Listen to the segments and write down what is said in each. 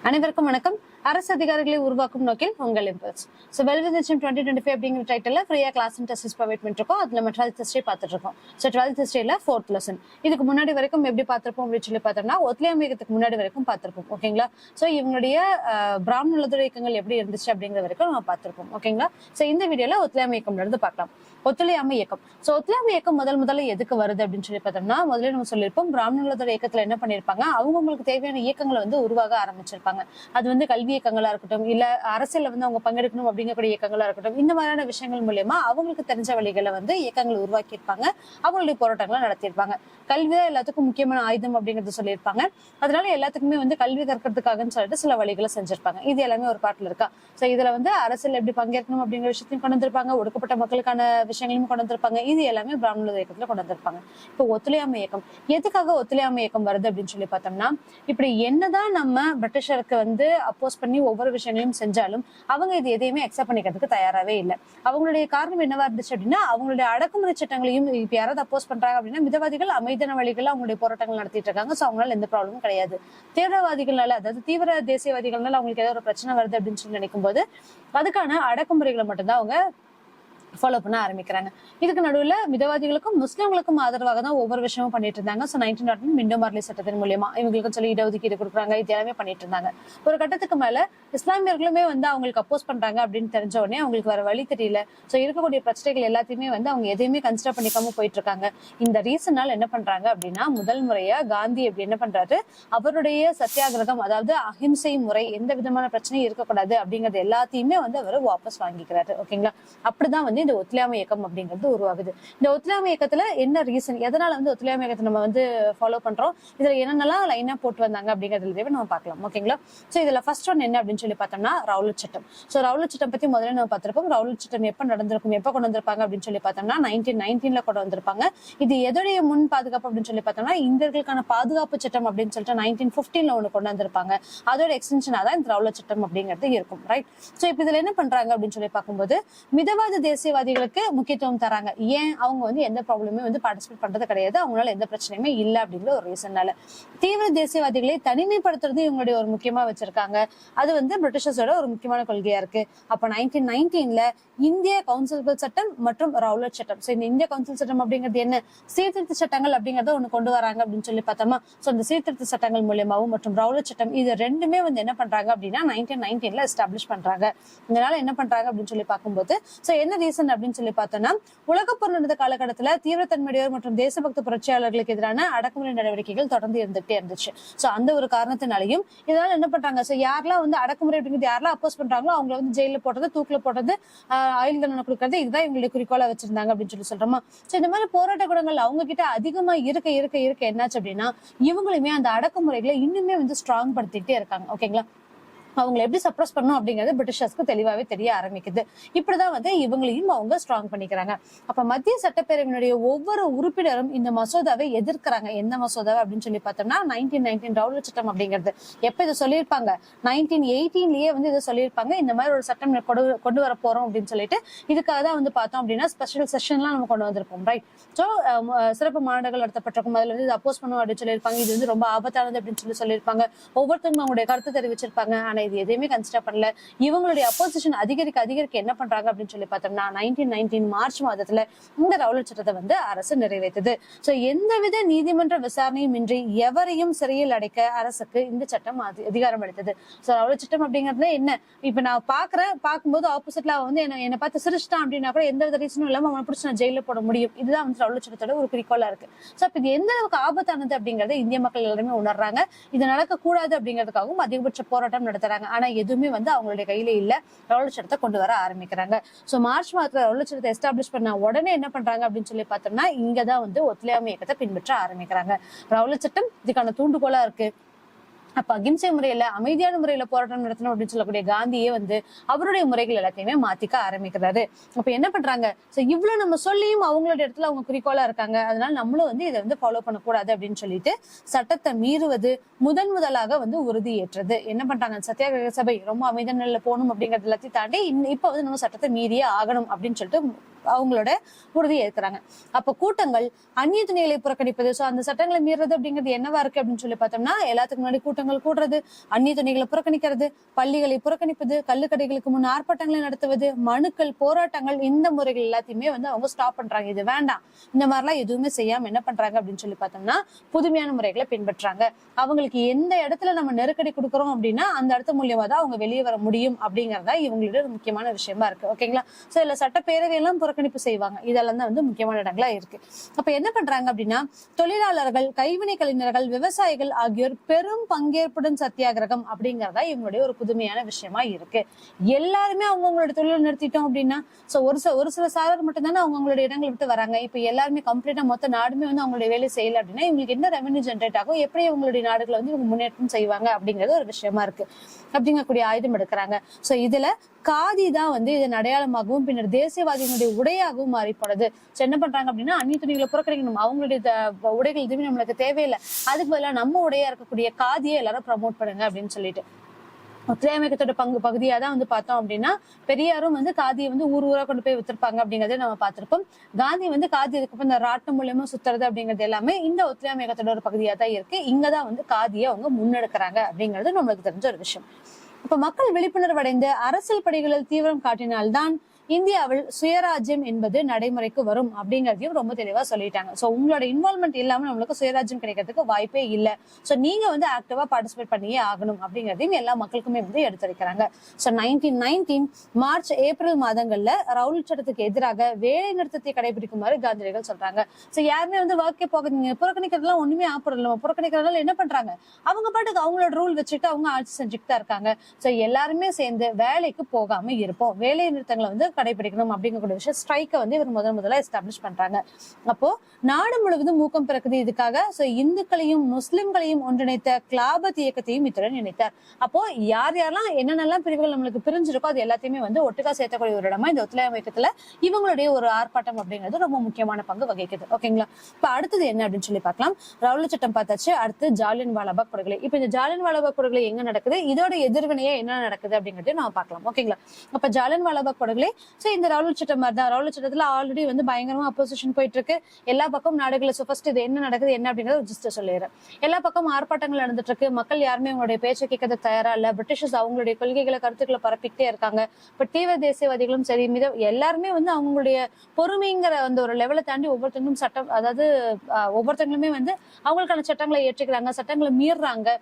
அனைவருக்கும் வணக்கம். அரசு அதிகாரிகளை உருவாக்கும் நோக்கில் உங்கள் இம்பல்ஸ். ஸோ வெல்வித் 2025 அப்படிங்கிற டைட்டில் ஃப்ரீயா கிளாஸ் அண்ட் டெஸ்ட் ப்ரொவைட் பண்ணிருக்கோம். அதுல நம்ம 12th ஹிஸ்டரி பார்த்துட்டு இருக்கோம். So 12th ஹிஸ்டரியில 4th lesson. இதுக்கு முன்னாடி வரைக்கும் எப்படி பார்த்திருப்போம் அப்படின்னு சொல்லி பார்த்தோம்னா ஒத்துழையாமையத்துக்கு முன்னாடி வரைக்கும் பார்த்திருப்போம். ஓகேங்களா? ஸோ இவங்களுடைய பிராமண உலக இயக்கங்கள் எப்படி இருந்துச்சு அப்படிங்கிற வரைக்கும் நம்ம பார்த்திருப்போம். ஓகேங்களா? ஸோ இந்த வீடியோல ஒத்துழையாமை இயக்கம் இருந்து பார்க்கலாம். ஒத்துழையாமை இயக்கம். ஸோ ஒத்துழையாமை இயக்கம் முதல்ல எதுக்கு வருது அப்படின்னு சொல்லி பார்த்தோம்னா, முதல்ல நம்ம சொல்லியிருப்போம் பிராமண உலக இயக்கத்துல என்ன பண்ணிருப்பாங்க, அவங்களுக்கு தேவையான இயக்கங்களை வந்து உருவாக ஆரம்பிச்சிருப்பாங்க. அது வந்து கல்வி இயக்கங்களா இருக்கட்டும், இல்ல அரசியல வந்து அவங்க பங்கெடுக்கணும் அப்படிங்கக்கூடிய இயக்கங்களா இருக்கட்டும், இந்த மாதிரியான விஷயங்கள் மூலியமா அவங்களுக்கு தெரிஞ்ச வழிகளை வந்து இயக்கங்கள் உருவாக்கி இருப்பாங்க. அவங்களுடைய போராட்டங்களை நடத்தியிருப்பாங்க. கல்விதான் எல்லாத்துக்கும் முக்கியமான ஆயுதம் அப்படிங்கறது சொல்லியிருப்பாங்க. அதனால எல்லாத்துக்குமே வந்து கல்வி கற்கிறதுக்காகன்னு சொல்லிட்டு சில வழிகளை செஞ்சிருப்பாங்க. இது எல்லாமே ஒரு பாட்டுல இருக்கா. சோ இதுல வந்து அரசியல் எப்படி பங்கேற்கணும் அப்படிங்கிற விஷயத்தையும் கொண்டு வந்திருப்பாங்க. ஒடுக்கப்பட்ட மக்களுக்கான விஷயங்களையும் கொண்டு வந்திருப்பாங்க. இது எல்லாமே பிராமண இயக்கத்துல கொண்டு வந்திருப்பாங்க. இப்போ ஒத்துழையாமை இயக்கம் எதுக்காக ஒத்துழையாமை இயக்கம் வருது அப்படின்னு சொல்லி பார்த்தோம்னா, இப்படி என்னதான் நம்ம பிரிட்டிஷருக்கு வந்து அப்போஸ் பண்ணி ஒவ்வொரு விஷயங்களையும் செஞ்சாலும் அவங்க இது எதையுமே அக்செப்ட் பண்ணிக்கிறதுக்கு தயாராகவே இல்லை. அவங்களுடைய காரணம் என்னவா இருந்துச்சு அப்படின்னா, அவங்களுடைய அடக்குமுறை சட்டங்களையும் இப்ப யாராவது அப்போஸ் பண்றாங்க அப்படின்னா மிதவாதிகள் அமைதியான வழிகள் அவங்களுடைய போராட்டங்கள் நடத்திட்டு இருக்காங்க. சோ அவங்களால எந்த ப்ராப்ளமும் கிடையாது. தீவிரவாதிகளால, அதாவது தீவிர தேசியவாதிகள்னால அவங்களுக்கு ஏதாவது ஒரு பிரச்சனை வருது அப்படின்னு சொல்லி நினைக்கும் போது அதுக்கான அடக்குமுறைகளை மட்டும்தான் அவங்க ஃபாலோ பண்ண ஆரம்பிக்கிறாங்க. இதுக்கு நடுவுல மிதவாதிகளுக்கும் முஸ்லிம்களுக்கும் ஆதரவாக தான் ஒவ்வொரு விஷயமும் பண்ணிட்டு இருந்தாங்க. ஸோ 1909 மிண்டோ மார்லி சட்டத்தின் மூலியமா இவங்களுக்கு சொல்லி இடஒதுக்கீடு கொடுக்குறாங்க. இது எல்லாமே பண்ணிட்டு இருந்தாங்க. ஒரு கட்டத்துக்கு மேல இஸ்லாமியர்களுமே வந்து அவங்களுக்கு அப்போஸ் பண்றாங்க அப்படின்னு தெரிஞ்ச உடனே அவங்களுக்கு வர வழி தெரியல. ஸோ இருக்கக்கூடிய பிரச்சனைகள் எல்லாத்தையுமே வந்து அவங்க எதையுமே கன்சிடர் பண்ணிக்காம போயிட்டு இருக்காங்க. இந்த ரீசனால் என்ன பண்றாங்க அப்படின்னா, முதல் முறையா காந்தி எப்படி என்ன பண்றாரு, அவருடைய சத்தியாகிரகம், அதாவது அஹிம்சை முறை, எந்த விதமான பிரச்சனையும் இருக்கக்கூடாது அப்படிங்கறது எல்லாத்தையுமே வந்து அவர் வாபஸ் வாங்கிக்கிறாரு. ஓகேங்களா? அப்படிதான் வந்து இந்த ஒத்துழையாமை இயக்கம் அப்படிங்கிறது உருவாகுது. இந்த ஒத்துழையாமை இயக்கத்துல என்ன ரீசன், எதனால வந்து ஒத்துழையாமை இயக்கத்தை நம்ம வந்து ஃபாலோ பண்றோம், இதுல என்னென்னலாம் லைனா போட்டு வந்தாங்க அப்படிங்கறதுல நம்ம பார்க்கலாம். ஓகேங்களா? சோ இதுல ஃபர்ஸ்ட் ஒன் என்ன அப்படின்னு சொல்லி பார்த்தோம்னா ரவுலட் சட்டம். சோ ரவுலட் சட்டம் பத்தி முதல்ல நம்ம பார்த்திருப்போம். ரவுலட் சட்டம் எப்ப நடந்திருக்கும், எப்ப கொண்டு வந்திருப்பாங்க அப்படின்னு சொல்லி பார்த்தோம்னா 1919 கொண்டு வந்திருப்பாங்க. இது எதோடைய முன் பாதுகாப்பு அப்படின்னு சொல்லி பார்த்தோம்னா இந்தியர்களுக்கான பாதுகாப்பு சட்டம் அப்படின்னு சொல்லிட்டு 1915 ஒண்ணு கொண்டு வந்திருப்பாங்க. அதோட எக்ஸ்டென்ஷனா தான் இந்த ரவுலட் சட்டம் அப்படிங்கிறது இருக்கும். ரைட்? சோ இப்ப இதுல என்ன பண்றாங்க அப்படின்னு சொல்லி பார்க்கும்போது, மிதவாத தேசியவாதிகளுக்கு முக்கியத்துவம் தராங்க. ஏன்? அவங்க வந்து எந்த ப்ராப்ளமே வந்து பார்ட்டிசிபேட் பண்றது கிடையாது, அவங்களால எந்த பிரச்சனையுமே இல்ல அப்படிங்கிற ஒரு ரீசன்னால. தீவிர தேசியவாதிகளை தனிமைப்படுத்துறது இவங்களுடைய ஒரு முக்கியமா வச்சிருக்காங்க. அது வந்து பிரிட்டிஷர்ஸோட ஒரு முக்கியமான கொள்கையா இருக்கு. அப்ப 1919 இந்திய கவுன்சில் சட்டம் மற்றும் ரவுலட் சட்டம். சோ இந்த இந்திய கவுன்சில் சட்டம் அப்படிங்கிறது என்ன, சீர்திருத்த சட்டங்கள் அப்படிங்கறத ஒண்ணு கொண்டு வராங்க அப்படின்னு சொல்லி பார்த்தோமா. சோ இந்த சீர்திருத்த சட்டங்கள் மூலியமாவும் மற்றும் ரவுலட் சட்டம், இது ரெண்டுமே வந்து என்ன பண்றாங்க அப்படின்னா 1919 எஸ்டாப்ளிஷ் பண்றாங்க. இதனால என்ன பண்றாங்க அப்படின்னு சொல்லி பார்க்கும்போது, சோ என்ன ரீசன் அப்படின்னு சொல்லி பார்த்தோம்னா, உலகப்போர் நடந்த காலகட்டத்துல தீவிரத்தன்மையுடையோர் மற்றும் தேசபக்த புரட்சியாளர்களுக்கு எதிரான அடக்குமுறை நடவடிக்கைகள் தொடர்ந்து இருந்துட்டே இருந்துச்சு. சோ அந்த ஒரு காரணத்தினாலையும் இதனால என்ன பண்றாங்க, சோ யாரெல்லாம் வந்து அடக்குமுறை அப்படிங்கிறது யாரெல்லாம் அப்போஸ் பண்றாங்களோ அவங்களை வந்து ஜெயில போடுறது, தூக்குல போடுறது, ஆயுள் தண்டனை கொடுக்கறது, இதுதான் இவங்களுடைய குறிக்கோளா வச்சிருந்தாங்க அப்படின்னு சொல்லி சொல்றோமா. சோ இந்த மாதிரி போராட்ட குணங்கள் அவங்க கிட்ட அதிகமா இருக்க இருக்க இருக்க என்னாச்சு அப்படின்னா, இவங்களுமே அந்த அடக்குமுறைகளை இன்னுமே வந்து ஸ்ட்ராங் படுத்திட்டே இருக்காங்க. ஓகேங்களா? அவங்களை எப்படி சப்ரஸ் பண்ணும் அப்படிங்கிறது பிரிட்டிஷர்ஸ்க்கு தெளிவாவே தெரிய ஆரம்பிக்குது. இப்படிதான் வந்து இவங்களையும் அவங்க ஸ்ட்ராங் பண்ணிக்கிறாங்க. அப்ப மத்திய சட்டப்பேரவையினுடைய ஒவ்வொரு உறுப்பினரும் இந்த மசோதாவை எதிர்க்கிறாங்க. எந்த மசோதாவை அப்படின்னு சொல்லி பார்த்தோம்னா 1919 ரவுலட் சட்டம் அப்படிங்கிறது. எப்ப இதை சொல்லியிருப்பாங்க, 1918 வந்து இதை சொல்லியிருப்பாங்க, இந்த மாதிரி ஒரு சட்டம் கொண்டு வர போறோம் அப்படின்னு சொல்லிட்டு. இதுக்காக தான் வந்து பார்த்தோம் அப்படின்னா ஸ்பெஷல் செஷன்லாம் நம்ம கொண்டு வந்திருப்போம். ரைட்? ஸோ சிறப்பு மாநாடுகள் நடத்தப்பட்டிருக்கும். அதுல வந்து அப்போஸ் பண்ணுவோம் அப்படின்னு சொல்லியிருப்பாங்க. இது வந்து ரொம்ப ஆபத்தானது அப்படின்னு சொல்லியிருப்பாங்க. ஒவ்வொருத்தரும் அவங்களுடைய கருத்து தெரிவிச்சிருப்பாங்க. ஆனா இது எதையுமே கன்சிடர் பண்ணல. இவங்களுடைய அப்போசிஷன் அதிகரிக்க என்ன பண்றாங்க அப்படின்னு சொல்லி பார்த்தோம்னா 1919 மார்ச் மாதத்துல இந்த ரவுலட் சட்டத்தை வந்து அரசு நிறைவேற்றுது. சோ எந்தவித நீதிமன்ற விசாரணையும் இன்றி எவரையும் சிறையில் அடைக்க அரசுக்கு இந்த சட்டம் அதிகாரம் அளித்தது. சோ ரவுலட் சட்டம் அப்படிங்கிறது என்ன, இப்ப நான் பார்க்கும்போது ஆப்போசிட்ல வந்து என்ன பார்த்து சிரிச்சிட்டான் அப்படின்னா கூட எந்த வித ரீசனும் இல்லாம அவனை பிடிச்சி நான் ஜெயில போட முடியும். இதுதான் வந்து ரவுலட் சட்டத்தோட ஒரு குறிக்கோளா இருக்கு. சோ அப்ப இது எந்த அளவுக்கு ஆபத்தானது அப்படிங்கறத இந்திய மக்கள் எல்லாருமே உணர்றாங்க. இது நடக்க கூடாது அப்படிங்கிறதுக்காகவும் அதிகபட்ச போராட்டம் நடத்துறாங்க. ஆனா எதுவுமே வந்து அவங்களுடைய கையில இல்ல. ரவுலட் சட்டத்தை கொண்டு வர ஆரம்பிக்கிறாங்க. சோ மார்ச் மாதத்துல ரவுலட் சட்டத்தை எஸ்டாப்ளிஷ் பண்ண உடனே என்ன பண்றாங்க அப்படின்னு சொல்லி பார்த்தோம்னா, இங்கதான் வந்து ஒத்துழையாமை இயக்கத்தை பின்பற்ற ஆரம்பிக்கிறாங்க. ரவுலட் சட்டம் இதுக்கான தூண்டுகோலா இருக்கு. அப்ப அகிம்சை முறையில அமைதியான முறையில போராட்டம் நடத்தணும் அப்படின்னு சொல்லக்கூடிய காந்தியே வந்து அவருடைய முறைகள் எல்லாத்தையுமே மாத்திக்க ஆரம்பிக்கிறாரு. அப்ப என்ன பண்றாங்க, சோ இவ்வளவு நம்ம சொல்லியும் அவங்களோட இடத்துல அவங்க குறிக்கோளா இருக்காங்க, அதனால நம்மளும் வந்து இதை வந்து ஃபாலோ பண்ணக்கூடாது அப்படின்னு சொல்லிட்டு சட்டத்தை மீறுவது முதலாக வந்து உறுதி ஏற்றது. என்ன பண்றாங்க, சத்தியாகிரக சபை ரொம்ப அமைதியான நிலையில போகணும் அப்படிங்கறது எல்லாத்தையும் தாண்டி இப்ப வந்து நம்ம சட்டத்தை மீறியே ஆகணும் அப்படின்னு சொல்லிட்டு அவங்களோட உறுதியை ஏற்கிறாங்க. அப்ப கூட்டங்கள் அந்நிய துணிகளை புறக்கணிப்பது, சோ அந்த சட்டங்களை மீறது அப்படிங்கிறது என்னவா இருக்கு அப்படின்னு சொல்லி பார்த்தோம்னா, எல்லாத்துக்கு முன்னாடி கூட்டங்கள் கூட்டங்கள் கூடுறது, அந்நிய துணிகளை புறக்கணிக்கிறது, பள்ளிகளை புறக்கணிப்பது, கல்லுக்கடைகளுக்கு முன் ஆர்ப்பாட்டங்களை நடத்துவது, மனுக்கள், போராட்டங்கள், இந்த முறைகள் எல்லாத்தையுமே வந்து அவங்க ஸ்டாப் பண்றாங்க. இது வேண்டாம், இந்த மாதிரிலாம் எதுவுமே செய்யாம என்ன பண்றாங்க அப்படின்னு சொல்லி பார்த்தோம்னா புதுமையான முறைகளை பின்பற்றாங்க. அவங்களுக்கு எந்த இடத்துல நம்ம நெருக்கடி கொடுக்குறோம் அப்படின்னா அந்த இடத்து மூலியமா தான் அவங்க வெளியே வர முடியும் அப்படிங்கறதா இவங்களோட முக்கியமான விஷயமா இருக்கு. ஓகேங்களா? சோ இல்ல சட்டப்பேரவை எல்லாம் புறக்கணிப்பு செய்வாங்க. இதெல்லாம் தான் வந்து முக்கியமான இடங்களா இருக்கு. அப்ப என்ன பண்றாங்க அப்படின்னா தொழிலாளர்கள், கைவினை கலைஞர்கள், விவசாயிகள் ஆகியோர் பெரும் பங்கேற்புடன் சத்தியாகிரகம் அப்படிங்கறதா இவங்களுடைய ஒரு புதுமையான விஷயமா இருக்கு. எல்லாருமே அவங்களோட தொழிலை நிறுத்திட்டோம் அப்படின்னா சோ ஒரு சில சாரர் மட்டும் தானே அவங்களுடைய இடங்களை விட்டு வராங்க. இப்ப எல்லாருமே கம்ப்ளீட்டா மொத்த நாடுமே வந்து அவங்களுடைய வேலை செய்யல அப்படின்னா இவங்களுக்கு என்ன ரெவன்யூ ஜென்ரேட் ஆகும், எப்படி இவங்களுடைய நாடுகளை வந்து இவங்க முன்னேற்றம் செய்வாங்க அப்படிங்கிறது ஒரு விஷயமா இருக்கு. அப்படிங்கக்கூடிய ஆயுதம் எடுக்கிறாங்க. சோ இதுல காதி தான் வந்து இதன் அடையாளமாகவும் பின்னர் தேசியவாதிகளுடைய உடையாகவும் மாறி போனது. என்ன பண்றாங்க அப்படின்னா அந்நிய துணிகளை புறக்கணிக்கணும், அவங்களுடைய உடைகள் எதுவுமே நம்மளுக்கு தேவையில்லை, அதுக்கு பதிலாக நம்ம உடையா இருக்கக்கூடிய காதியை எல்லாரும் ப்ரமோட் பண்ணுங்க அப்படின்னு சொல்லிட்டு ஒத்துழையாமை இயக்கத்தோட பகுதியா தான் வந்து பார்த்தோம் அப்படின்னா பெரியாரும் வந்து காதியை வந்து ஊரா கொண்டு போய் வித்திருப்பாங்க அப்படிங்கறத நம்ம பார்த்திருப்போம். காந்தி வந்து காதி அதுக்கப்புறம் இந்த ராட்டு மூலியமா சுத்துறது அப்படிங்கிறது எல்லாமே இந்த ஒத்துழையாமை இயக்கத்தோட ஒரு பகுதியா தான் இருக்கு. இங்கதான் வந்து காதியை அவங்க முன்னெடுக்கிறாங்க அப்படிங்கிறது நம்மளுக்கு தெரிஞ்ச ஒரு விஷயம். இப்ப மக்கள் விழிப்புணர்வு அடைந்து அரசியல் பணிகளில் தீவிரம் காட்டினால்தான் இந்தியாவில் சுயராஜ்யம் என்பது நடைமுறைக்கு வரும் அப்படிங்கறதையும் ரொம்ப தெளிவா சொல்லிட்டாங்க. சோ உங்களோட இன்வால்மெண்ட் இல்லாம நம்மளுக்கு சுயராஜ்யம் கிடைக்கிறதுக்கு வாய்ப்பே இல்லை. சோ நீங்க வந்து ஆக்டிவா பார்ட்டிசிபேட் பண்ணியே ஆகணும் அப்படிங்கறதையும் எல்லா மக்களுக்குமே வந்து எடுத்துரைக்கிறாங்க. சோ 1919 மார்ச் ஏப்ரல் மாதங்கள்ல ரவுலட் சட்டத்துக்கு எதிராக வேலை நிறுத்தத்தை கடைபிடிக்குமாறு காந்தியடிகள் சொல்றாங்க. சோ யாருமே வந்து வாக்கே போகாதீங்க, புறக்கணிக்கிறதுலாம் ஒண்ணுமே ஆப்படல, புறக்கணிக்கிறதுனால என்ன பண்றாங்க, அவங்க பாட்டுக்கு அவங்களோட ரூல் வச்சுட்டு அவங்க ஆட்சி செஞ்சுட்டு தான் இருக்காங்க. சோ எல்லாருமே சேர்ந்து வேலைக்கு போகாம இருப்போம், வேலை நிறுத்தங்களை வந்து கடைபிடிக்கணும் அப்படிங்கக்கூடிய விஷயம் ஸ்ட்ரைக்கை வந்து இவர் முதல்ல எஸ்டாப்ளிஷ் பண்றாங்க. அப்போ நாடு முழுவதும் ஊக்கம் பிறக்குது இதுக்காக. சோ இந்துக்களையும் முஸ்லிம்களையும் ஒன்றிணைத்த கிலாபத் இயக்கத்தையும் இத்துடன் இணைத்தார். அப்போ யாரெல்லாம் என்னென்னலாம் பிரிவுகள் நம்மளுக்கு பிரிஞ்சிருக்கோ அது எல்லாத்தையுமே வந்து ஒட்டுக்கா சேர்த்தக்கூடிய ஒரு இடமா இந்த ஒத்துழையாமை இயக்கத்துல இவங்களுடைய ஒரு ஆர்ப்பாட்டம் அப்படிங்கிறது ரொம்ப முக்கியமான பங்கு வகிக்குது. ஓகேங்களா? இப்ப அடுத்தது என்ன அப்படின்னு சொல்லி பார்க்கலாம். ரவுலட் சட்டம் பார்த்தாச்சு. அடுத்து ஜாலியன் வாலாபாக் படுகொலை. இப்ப இந்த ஜாலியன் வாலாபாக் படுகொலை எங்க நடக்குது, இதோட எதிர்வினையா என்ன நடக்குது அப்படிங்கறதையும் நம்ம பார்க்கலாம். ஓகேங்களா? அப்ப ஜாலியன் வாலாபாக் படுகொலை சோ இந்த ரவுலட் சட்டம் மாதிரி தான். ரவுலட் சட்டத்துல ஆல்ரெடி வந்து பயங்கரமா அப்போசிஷன் போயிட்டு இருக்கு எல்லா பக்கம் நாடுகளை. சோ ஃபர்ஸ்ட் இது என்ன நடக்குது என்ன அப்படிங்கறது ஜஸ்ட் சொல்லிடுறேன். எல்லா பக்கம் ஆர்ப்பாட்டங்கள் நடந்துட்டு இருக்கு. மக்கள் யாருமே அவங்களுடைய பேச்சை கேட்கறது தயாரா இல்ல. பிரிட்டிஷர்ஸ் அவங்களுடைய கொள்கைகளை கருத்துக்களை பரப்பிக்கிட்டே இருக்காங்க. இப்ப தீவிர தேசியவாதிகளும் சரி எல்லாருமே வந்து அவங்களுடைய பொறுமைங்கிற அந்த ஒரு லெவலை தாண்டி ஒவ்வொருத்தங்களும் சட்டம், அதாவது ஒவ்வொருத்தங்களுமே வந்து அவங்களுக்கான சட்டங்களை ஏற்றுக்கிறாங்க, சட்டங்களை மீறுறாங்க.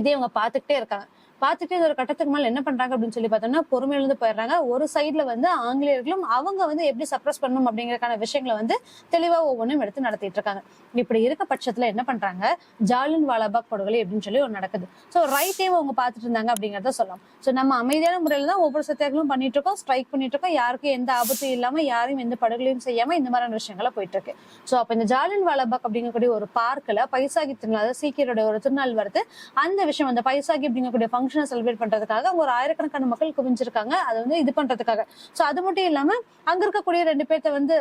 இதே அவங்க பாத்துக்கிட்டே இருக்காங்க. பார்த்துட்டு ஒரு கட்டத்துக்கு மேல என்ன பண்றாங்க அப்படின்னு சொல்லி பார்த்தோம்னா பொறுமையிலிருந்து போயிடுறாங்க. ஒரு சைட்ல வந்து ஆங்கிலேயர்களும் அவங்க வந்து எப்படி சப்ரஸ் பண்ணணும் அப்படிங்கறதுக்கான விஷயங்களை வந்து தெளிவா ஒவ்வொன்றும் எடுத்து நடத்திட்டு இருக்காங்க. இப்படி இருக்க பட்சத்துல என்ன பண்றாங்க, ஜாலியன் வாலாபாக் படுகொலை அப்படின்னு சொல்லி ஒன்று நடக்குது. ஸோ ரைட்டையும் அவங்க பார்த்துட்டு இருந்தாங்க அப்படிங்கறத சொல்லலாம். ஸோ நம்ம அமைதியான முறையில தான் ஒவ்வொரு சத்தியார்களும் பண்ணிட்டு இருக்கோம், ஸ்ட்ரைக் பண்ணிட்டு இருக்கோம், யாருக்கும் எந்த ஆபத்தும் இல்லாம யாரையும் எந்த படுகொலையும் செய்யாம இந்த மாதிரியான விஷயங்கள போயிட்டு இருக்கு. ஸோ அப்ப இந்த ஜாலியன் வாலாபாக் அப்படிங்கக்கூடிய ஒரு பார்க்ல பைசாகி திருநாள், அதாவது சீக்கியரோட ஒரு திருநாள் வருது. அந்த விஷயம் அந்த பைசாகி அப்படிங்கக்கூடிய செலிப்ரேட் பண்றதுக்காக அவங்க ஒரு ஆயிரக்கணக்கான மக்கள் குவிஞ்சிருக்காங்க, அதை வந்து இது பண்றதுக்காக. சோ அது மட்டும் இல்லாம அங்க இருக்கக்கூடிய ரெண்டு பேர்த்த வந்து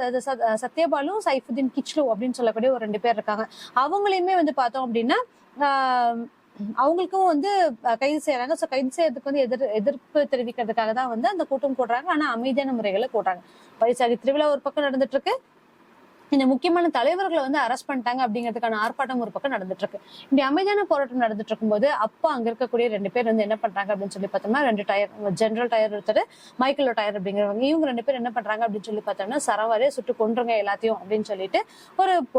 சத்யபாலும் சைஃபுதீன் கிச்லு அப்படின்னு சொல்லக்கூடிய ஒரு ரெண்டு பேர் இருக்காங்க. அவங்களையுமே வந்து பார்த்தோம் அப்படின்னா அவங்களுக்கும் வந்து கைது செய்யறாங்க. சோ கைது செய்யறதுக்கு வந்து எதிர்ப்பு தெரிவிக்கிறதுக்காக தான் வந்து அந்த கூட்டம் கூடுறாங்க. ஆனா அமைதியான முறைகளை கூடுறாங்க. பைசாகி திருவிழா ஒரு பக்கம் நடந்துட்டு இருக்கு, இந்த முக்கியமான தலைவர்களை வந்து அரெஸ்ட் பண்ணிட்டாங்க அப்படிங்கிறதுக்கான ஆர்ப்பாட்டம் ஒரு பக்கம் நடந்துட்டு இருக்கு. இப்படி அமைதியான போராட்டம் நடந்துட்டு இருக்கும்போது அப்ப அங்க இருக்கக்கூடிய ரெண்டு பேர் வந்து என்ன பண்றாங்க அப்படின்னு சொல்லி பார்த்தோம்னா ரெண்டு டயர், ஜெனரல் டயர் ஒருத்தர், மைக்கேல் டயர் அப்படிங்கிறவங்க, இவங்க ரெண்டு பேர் என்ன பண்றாங்க அப்படின்னு சொல்லி பார்த்தோம்னா சரவாரியா சுட்டு கொன்றுங்க எல்லாத்தையும் அப்படின்னு சொல்லிட்டு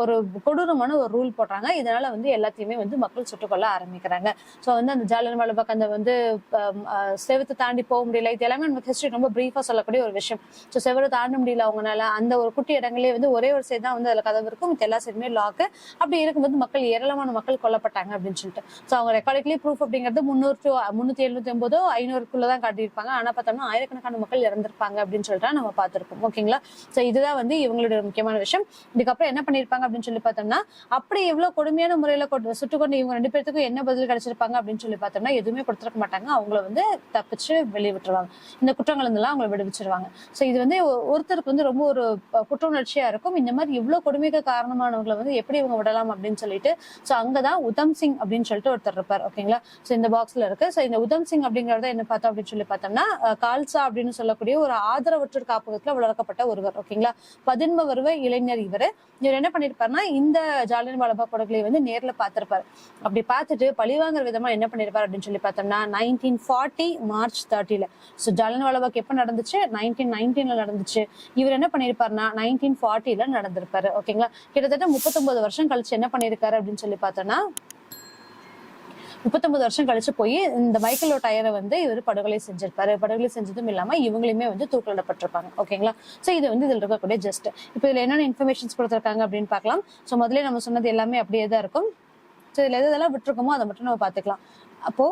ஒரு கொடூரமான ஒரு ரூல் போடுறாங்க. இதனால வந்து எல்லாத்தையுமே வந்து மக்கள் சுட்டுக்கொள்ள ஆரம்பிக்கிறாங்க. சோ வந்து அந்த ஜாலியன் வாலாபாக் அந்த வந்து செவத்தை தாண்டி போக முடியல. இது எல்லாமே நமக்கு ஹிஸ்டரி ரொம்ப பிரீஃபா சொல்லக்கூடிய ஒரு விஷயம். சோ செவரை தாண்ட முடியல அவங்களால. அந்த ஒரு குட்டி இடங்களே வந்து ஒரே ஒரு தான் வந்து அதுல கதவு இருக்கும், எல்லா சைடுமே லாக்கு. அப்படி இருக்கும்போது மக்கள் ஏராளமான மக்கள் கொல்லப்பட்டாங்க அப்படின்னு சொல்லிட்டு. சோ அவங்க ரெக்கார்டிக்லி ப்ரூஃப் அப்படிங்கிறது 300 to 379 500க்குள்ளதான் காட்டியிருப்பாங்க. ஆனா பார்த்தோம்னா ஆயிரக்கணக்கான மக்கள் இறந்திருப்பாங்க அப்படின்னு சொல்லிட்டு நம்ம பார்த்திருப்போம். ஓகேங்களா? சோ இதுதான் வந்து இவங்களுடைய முக்கியமான விஷயம். இதுக்கப்புறம் என்ன பண்ணிருப்பாங்க அப்படின்னு சொல்லி பார்த்தோம்னா அப்படி எவ்வளவு கொடுமையான முறையில சுட்டுக்கொண்டு இவங்க ரெண்டு பேருக்கும் என்ன பதில் கிடைச்சிருப்பாங்க அப்படின்னு சொல்லி பார்த்தோம்னா எதுவுமே கொடுத்துருக்க மாட்டாங்க. அவங்கள வந்து தப்பிச்சு வெளியே விட்டுருவாங்க. இந்த குற்றங்கள் இருந்தெல்லாம் அவங்களை விடுவிச்சிருவாங்க. சோ இது வந்து ஒருத்தருக்கு வந்து ரொம்ப ஒரு குற்ற உணர்ச்சியா இருக்கும். இந்த மாதிரி மாதிரி இவ்வளவு கொடுமைக்கு காரணமானவங்களை வந்து எப்படி இவங்க விடலாம் அப்படின்னு சொல்லிட்டு சோ அங்கதான் உதம் சிங் அப்படின்னு சொல்லிட்டு ஒருத்தர் இருப்பார். ஓகேங்களா, சோ இந்த பாக்ஸ்ல இருக்கு. சோ இந்த உதம் சிங் அப்படிங்கறத என்ன பார்த்தோம் அப்படின்னு சொல்லி பார்த்தோம்னா கால்சா அப்படின்னு சொல்லக்கூடிய ஒரு ஆதரவற்றோர் காப்பகத்துல வளர்க்கப்பட்ட ஒருவர். ஓகேங்களா, 11 வருவ இளைஞர். இவர் என்ன பண்ணிருப்பாருன்னா இந்த ஜாலியன் வாலாபாக் படுகொலை வந்து நேர்ல பார்த்திருப்பாரு. அப்படி பார்த்துட்டு பழிவாங்கிற விதமா என்ன பண்ணிருப்பாரு அப்படின்னு சொல்லி பார்த்தோம்னா 1940 மார்ச் 30ல. சோ ஜாலியன் வாலாபாக் எப்ப நடந்துச்சு? 1919ல நடந்துச்சு. இவர் என்ன பண்ணிருப்பாருன்னா 1940ல நடந்திருப்பாரு. ஓகேங்களா, கிட்டத்தட்ட 39 வருஷம் கழிச்சு என்ன பண்ணிருக்காரு அப்படின்னு சொல்லி பார்த்தோம்னா 39 வருஷம் கழிச்சு போய் இந்த மைக்கேல் டயரை வந்து இவர் படுகொலை செஞ்சிருப்பாரு. படுகொலை செஞ்சதும் இல்லாம இவங்களுமே வந்து தூக்கிலிடப்பட்டிருப்பாங்க. ஓகேங்களா, சோ இது வந்து இதுல இருக்கக்கூடிய ஜஸ்ட் இப்ப இதுல என்னென்ன இன்ஃபர்மேஷன்ஸ் கொடுத்திருக்காங்க அப்படின்னு பார்க்கலாம். சோ முதல்ல நம்ம சொன்னது எல்லாமே அப்படியே தான் இருக்கும். சோ இதுல எதெல்லாம் விட்டுருக்கோமோ அதை மட்டும் நம்ம பாத்துக்கலாம். அப்போ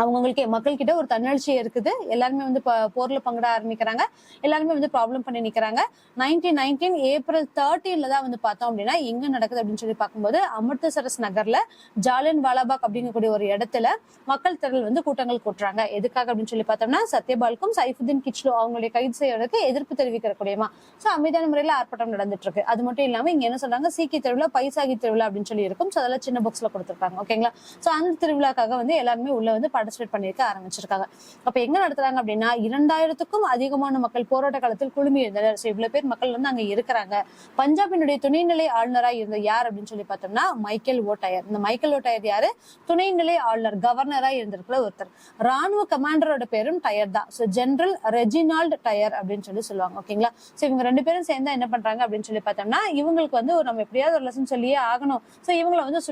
அவங்களுக்கு மக்கள் கிட்ட ஒரு தன்னெழுச்சி இருக்குது. எல்லாருமே வந்து போர்ல பங்கிட ஆரம்பிக்கிறாங்க. எல்லாருமே வந்து ப்ராப்ளம் பண்ணி நிக்கிறாங்க. 1919 ஏப்ரல் 13ல தான் வந்து பார்த்தோம் அப்படின்னா எங்க நடக்குது அப்படின்னு சொல்லி பார்க்கும்போது அமிர்தசரஸ் நகர்ல ஜாலியன் வாலாபாக் அப்படிங்கக்கூடிய ஒரு இடத்துல மக்கள் திரள் வந்து கூட்டங்கள் கூட்டுறாங்க. எதுக்காக அப்படின்னு சொல்லி பார்த்தோம்னா சத்யபாலுக்கும் சைஃபுதீன் கிச்லு அவங்களுடைய கைது செய்யறதுக்கு எதிர்ப்பு தெரிவிக்கக்கூடியமா சோ அமைதியான முறையில ஆர்ப்பாட்டம் நடந்துட்டு இருக்கு. அது மட்டும் இல்லாம இங்க என்ன சொல்றாங்க, சீக்கிய திருவிழா, பைசாகி திருவிழா அப்படின்னு சொல்லி இருக்கும். சோ அதெல்லாம் சின்ன பாக்ஸ்ல கொடுத்திருக்காங்க. ஓகேங்களா, சோ அந்த திருவிழாக்காக வந்து எல்லாருமே உள்ள வந்து பார்ட்டிசிபேட் பண்ணிருக்க ஆரம்பிச்சிருக்காங்க. அப்ப எங்க நடத்துறாங்க அப்படின்னா 2000க்கும் அதிகமான மக்கள் போராட்ட காலத்தில் குழுமி இருந்தனர். இவ்வளவு பேர் மக்கள் வந்து அங்க இருக்கிறாங்க. பஞ்சாபினுடைய துணைநிலை ஆளுநராக இருந்த யார் அப்படின்னு சொல்லி பார்த்தோம்னா மைக்கேல் ஓ டயர். இந்த மைக்கேல் ஓ டயர் யாரு? துணைநிலை ஆளுநர், கவர்னரா இருந்திருக்கிற ஒருத்தர். ராணுவ கமாண்டரோட பேரும் டயர் தான். சோ ஜெனரல் ரெஜினால்ட் டயர் அப்படின்னு சொல்லி சொல்லுவாங்க. ஓகேங்களா, சோ இவங்க ரெண்டு பேரும் சேர்ந்தா என்ன பண்றாங்க அப்படின்னு சொல்லி பார்த்தோம்னா இவங்களுக்கு வந்து நம்ம எப்படியாவது ஒரு லெசன் சொல்லியே ஆகணும். சோ இவங்களை வந்து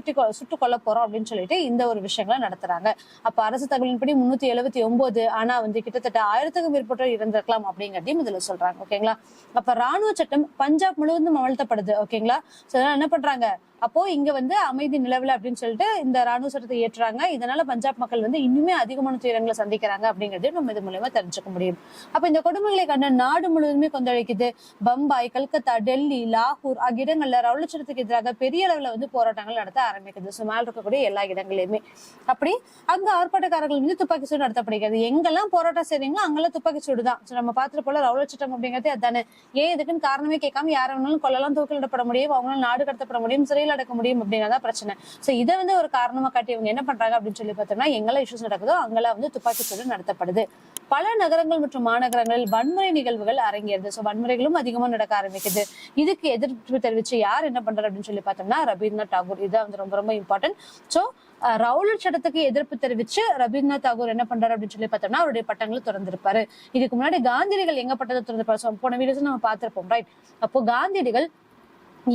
சுட்டு கொல்ல போறோம் அப்படின்னு சொல்லிட்டு இந்த ஒரு விஷயங்களை நடத்துறாங்க. அப்ப அரசு தகவலின்படி 379, ஆனா வந்து கிட்டத்தட்ட 1000க்கும் மேற்பட்டோர் இறந்திருக்கலாம் அப்படிங்கறதையும் இதுல சொல்றாங்க. ஓகேங்களா, அப்ப ராணுவ சட்டம் பஞ்சாப் முழுவதும் அமல்த்தப்படுது. ஓகேங்களா, சோ என்ன பண்றாங்க, அப்போ இங்க வந்து அமைதி நிலவல அப்படின்னு சொல்லிட்டு இந்த ராணுவ சட்டத்தை ஏற்றுறாங்க. இதனால பஞ்சாப் மக்கள் வந்து இன்னுமே அதிகமான துயரங்களை சந்திக்கிறாங்க அப்படிங்கறதையும் நம்ம இது மூலமா தெரிஞ்சுக்க முடியும். அப்ப இந்த கொடுமைகளை கண்ட நாடு முழுவதுமே கொந்தளிக்குது. பம்பாய், கல்கத்தா, டெல்லி, லாகூர் ஆகிய இடங்கள்ல ரவுல சட்டத்துக்கு எதிராக பெரிய அளவுல வந்து போராட்டங்கள் நடத்த ஆரம்பிக்குது. மேல இருக்கக்கூடிய எல்லா இடங்களிலுமே அப்படி அங்க ஆர்ப்பாட்டக்காரர்கள் வந்து துப்பாக்கி சூடு நடத்தப்படுகிறது. எங்கெல்லாம் போராட்டம் செய்றீங்களோ அங்கெல்லாம் துப்பாக்கி சூடுதான். நம்ம பார்த்துட்டு போல ரவுல சட்டம் அப்படிங்கிறது அதானே. ஏன் இதுக்குன்னு காரணமே கேட்காம யார வேணாலும் கொல்லலாம், தூக்கிலிடப்பட முடியும், அவங்களால நாடு கடத்தப்பட முடியும், சிறையில் அடக்க முடியும் அப்படிங்கறதான் பிரச்சனை. சோ இதை வந்து ஒரு காரணமா காட்டி இவங்க என்ன பண்றாங்க அப்படின்னு சொல்லி பார்த்தோம்னா எங்கெல்லாம் இஷ்யூஸ் நடக்குதோ அங்கெல்லாம் வந்து துப்பாக்கி சூடு நடத்தப்படுது. பல நகரங்கள் மற்றும் மாநகரங்களில் வன்முறை நிகழ்வுகள் அரங்கேறுது. சோ வன்முறைகளும் அதிகமா நடக்க ஆரம்பிக்குது. இதுக்கு எதிர்ப்பு தெரிவிச்சு யார் என்ன பண்றாரு அப்படின்னு சொல்லி பார்த்தோம்னா ரவீந்திரநாத் தாகூர். இதுதான் வந்து ரொம்ப ரொம்ப இம்பார்ட்டன்ட். சோ ரவுலட் சட்டத்துக்கு எதிர்ப்பு தெரிவிச்சு ரவீந்திரநாத் தாகூர் என்ன பண்றாரு அப்படின்னு சொல்லி பார்த்தோம்னா அவருடைய பட்டங்களை திறந்திருப்பாரு. இதுக்கு முன்னாடி காந்தியடிகள் எங்க பட்டத்தை திறந்திருப்பாரு? போன வீடியோஸ் நம்ம பார்த்திருப்போம், ரைட்? அப்போ காந்தியடிகள்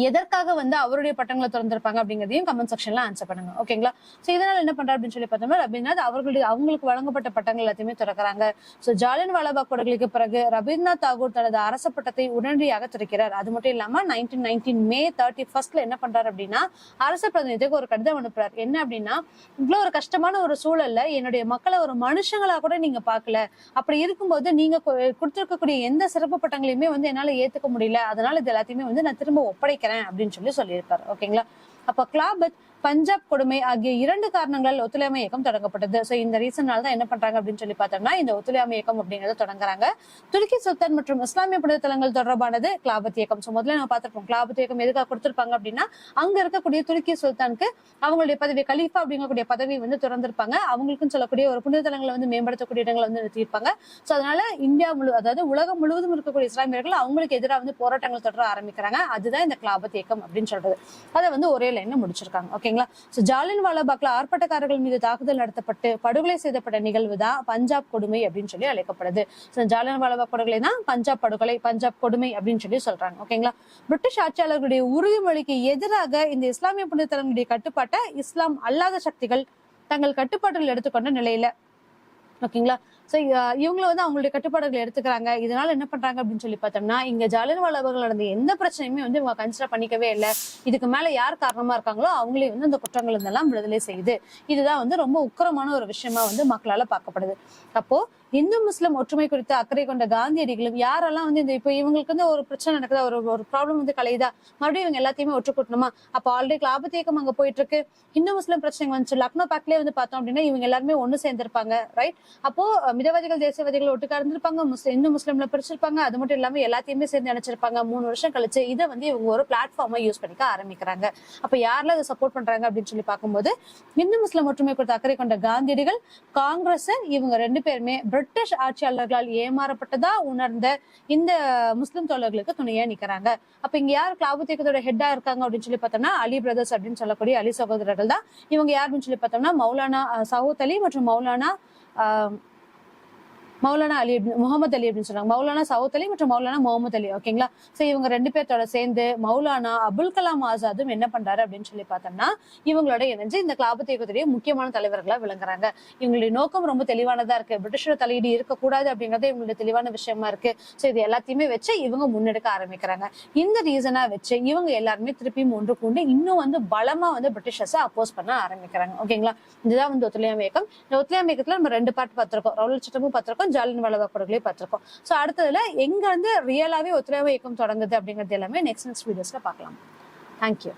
எதற்காக வந்து அவருடைய பட்டங்களை திறந்திருப்பாங்க அப்படிங்கறதையும் கமெண்ட் செக்ஷன்ல ஆன்சர் பண்ணுங்க. ஓகேங்களா, சோ இதனால என்ன பண்றாரு அப்படின்னு சொல்லி பார்த்தோம்னா ரவீந்திரநாத் அவங்களுக்கு வழங்கப்பட்ட பட்டங்கள் எல்லாத்தையுமே திறக்கிறாங்க. சோ ஜாலியன் வாலாபாக் படுகொலைக்கு பிறகு ரவீந்திரநாத் தாகூர் தனது அரச பட்டத்தை உடனடியாக திறக்கிறார். அது மட்டும் இல்லாம 1919 மே 31 என்ன பண்றாரு அப்படின்னா அரச பிரதிநிதிக்கு ஒரு கடிதம் அனுப்புறாரு. என்ன அப்படின்னா, இவ்வளவு ஒரு கஷ்டமான ஒரு சூழல்ல என்னுடைய மக்களை ஒரு மனுஷங்களா கூட நீங்க பாக்கல. அப்படி இருக்கும்போது நீங்க கொடுத்திருக்கக்கூடிய எந்த சிறப்பு பட்டங்களையுமே வந்து என்னால ஏத்துக்க முடியல. அதனால இது எல்லாத்தையுமே வந்து நான் திரும்ப ஒப்படைக்கிறேன் அப்படின்னு சொல்லியிருக்காரு. ஓகேங்களா, அப்ப கிலாபத், பஞ்சாப் கொடுமை ஆகிய 2 காரணங்களால் ஒத்துழையாமை இயக்கம் தொடங்கப்பட்டது. சோ இந்த ரீசனால தான் என்ன பண்றாங்க அப்படின்னு சொல்லி பார்த்தோம்னா இந்த ஒத்துழையாமை இயக்கம் அப்படிங்கறத தொடங்குறாங்க. துருக்கி சுல்தான் மற்றும் இஸ்லாமிய புனிதத்தலங்கள் தொடர்பானது கிலாபத் இயக்கம். சோ முதல்ல நம்ம பார்த்திருப்போம் கிலாபத் இயக்கம் எதுக்காக கொடுத்திருப்பாங்க அப்படின்னா அங்க இருக்கக்கூடிய துருக்கி சுல்தானுக்கு அவங்களுடைய பதவி கலீஃபா அப்படிங்கக்கூடிய பதவி வந்து திறந்திருப்பாங்க. அவங்களுக்குன்னு சொல்லக்கூடிய ஒரு புனிதத்தலங்களை வந்து மேம்படுத்தக்கூடிய இடங்களை வந்து நிறுத்தியிருப்பாங்க. சோ அதனால இந்தியா அதாவது உலகம் முழுவதும் இருக்கக்கூடிய இஸ்லாமியர்கள் அவங்களுக்கு எதிராக வந்து போராட்டங்கள் தொடர ஆரம்பிக்கிறாங்க. அதுதான் இந்த கிலாபத் இயக்கம் அப்படின்னு சொல்றது. அதை வந்து ஒரே லைன்ல முடிச்சிருக்காங்க. ஓகேங்களா, ஜாலியன் வாலாபாக்ல ஆர்ப்பாட்டக்காரர்கள் மீது தாக்குதல் நடத்தப்பட்டு படுகொலை செய்யப்பட்ட நிகழ்வு தான் பஞ்சாப் கொடுமை அப்படின்னு சொல்லி அழைக்கப்படுது. ஜாலியன் வாலாபாக் படுகொலை தான் பஞ்சாப் படுகொலை, பஞ்சாப் கொடுமை அப்படின்னு சொல்லி சொல்றாங்க. ஓகேங்களா, பிரிட்டிஷ் ஆட்சியாளர்களுடைய உறுதிமொழிக்கு எதிராக இந்த இஸ்லாமிய புனிதத்தலங்களுடைய கட்டுப்பாட்டை இஸ்லாம் அல்லாத சக்திகள் தங்கள் கட்டுப்பாட்டில் எடுத்துக்கொண்ட நிலையில ஓகேங்களா, சோ இவங்களை வந்து அவங்களுடைய கட்டுப்பாடுகளை எடுத்துக்கிறாங்க. இதனால என்ன பண்றாங்க அப்படின்னு சொல்லி பார்த்தோம்னா இங்க ஜாலியன் வாலாபாக்ல நடந்த எந்த பிரச்சனையுமே வந்து இவங்க கன்சிடர் பண்ணிக்கவே இல்லை. இதுக்கு மேல யார் காரணமா இருக்காங்களோ அவங்களே வந்து அந்த குற்றங்கள் இருந்தெல்லாம் விடுதலை செய்யுது. இதுதான் வந்து ரொம்ப உக்கிரமான ஒரு விஷயமா வந்து மக்களால பார்க்கப்படுது. அப்போ இந்து முஸ்லிம் ஒற்றுமை குறித்த அக்கறை கொண்ட காந்தியடிகளும் யாரெல்லாம் வந்து இந்த இப்போ இவங்களுக்கு வந்து ஒரு பிரச்சனை நடக்குதா, ஒரு ப்ராப்ளம் வந்து கலையுதா, மறுபடியும் இவங்க எல்லாத்தையுமே ஒற்று கூட்டணுமா? அப்போ ஆல்ரெடி கிலாபத் இயக்கம் அங்க போயிட்டு இருக்கு, இந்து முஸ்லிம் பிரச்சனை வந்துச்சு, லக்னோ பேக்ட்லயே வந்து பார்த்தோம் அப்படின்னா இவங்க எல்லாருமே ஒண்ணு சேர்ந்திருப்பாங்க, ரைட்? அப்போ மிதவாதிகள் தேசியவாதிகள் ஒட்டுக்கா இருந்திருப்பாங்க, இந்து முஸ்லீம்ல பிரிச்சிருப்பாங்க. அது மட்டும் இல்லாம எல்லாத்தையுமே சேர்ந்து நினைச்சிருப்பாங்க. 3 வருஷம் கழிச்சு இதை வந்து இவங்க ஒரு பிளாட்ஃபார்மா யூஸ் பண்ணிக்க ஆரம்பிக்கிறாங்க. அப்ப யாரெல்லாம் இதை சப்போர்ட் பண்றாங்க அப்படின்னு சொல்லி பார்க்கும்போது இந்து முஸ்லிம் ஒற்றுமை குறித்து அக்கறை கொண்ட காந்தியடிகள், காங்கிரஸ், இவங்க 2 பேருமே பிரிட்டிஷ் ஆட்சியாளர்களால் ஏமாறப்பட்டதா உணர்ந்த இந்த முஸ்லிம் தோழர்களுக்கு துணையா நிக்கிறாங்க. அப்ப இங்க யார் கிலாபத் இயக்கத்தோட ஹெட்டா இருக்காங்க அப்படின்னு சொல்லி பார்த்தோம்னா அலி பிரதர்ஸ் அப்படின்னு சொல்லக்கூடிய அலி சகோதரர்கள் தான். இவங்க யார் அப்படின்னு சொல்லி பார்த்தோம்னா மௌலானா சவுத் அலி மற்றும் மௌலானா அலி, முகமது அலி அப்படின்னு சொன்னாங்க. மௌலானா சவுத் அலி மற்றும் மௌலானா முகமது அலி. ஓகேங்களா? சோ இவங்க 2 பேர்த்தோட சேர்ந்து மௌலானா அபுல் கலாம் ஆசாதும் என்ன பண்றாரு அப்படின்னு சொல்லி பார்த்தோம்னா இவங்களோட இணைஞ்சு இந்த கிலாபத் இயக்கத்துடைய முக்கியமான தலைவர்களா விளங்குறாங்க. இவங்களுடைய நோக்கம் ரொம்ப தெளிவானதா இருக்கு. பிரிட்டிஷோட தலையீடு இருக்கக்கூடாது அப்படிங்கறது இவங்களுடைய தெளிவான விஷயமா இருக்கு. சோ இது எல்லாத்தையுமே வச்சு இவங்க முன்னெடுக்க ஆரம்பிக்கிறாங்க. இந்த ரீசனா வச்சு இவங்க எல்லாருமே திருப்பியும் ஒன்று கூண்டு இன்னும் வந்து பலமா வந்து பிரிட்டிஷர்ஸை அப்போஸ் பண்ண ஆரம்பிக்கிறாங்க. ஓகேங்களா? இதுதான் வந்து ஒத்துழையாமை இயக்கம். இந்த ஒத்துழையாமை இயக்கத்துல நம்ம 2 பார்ட் பார்த்திருக்கோம். ரவுலட் சட்டமும் பார்த்திருக்கோம், ஜாலியன் வாலாபாக் படுகொலையும் பார்த்திருக்கோம். சோ அடுத்ததுல எங்க வந்து ரியலாவே ஒத்துழையாமை இயக்கம் தொடங்குது அப்படிங்கிறது எல்லாமே நெக்ஸ்ட் வீடியோஸ்ல பார்க்கலாம். தேங்க்யூ.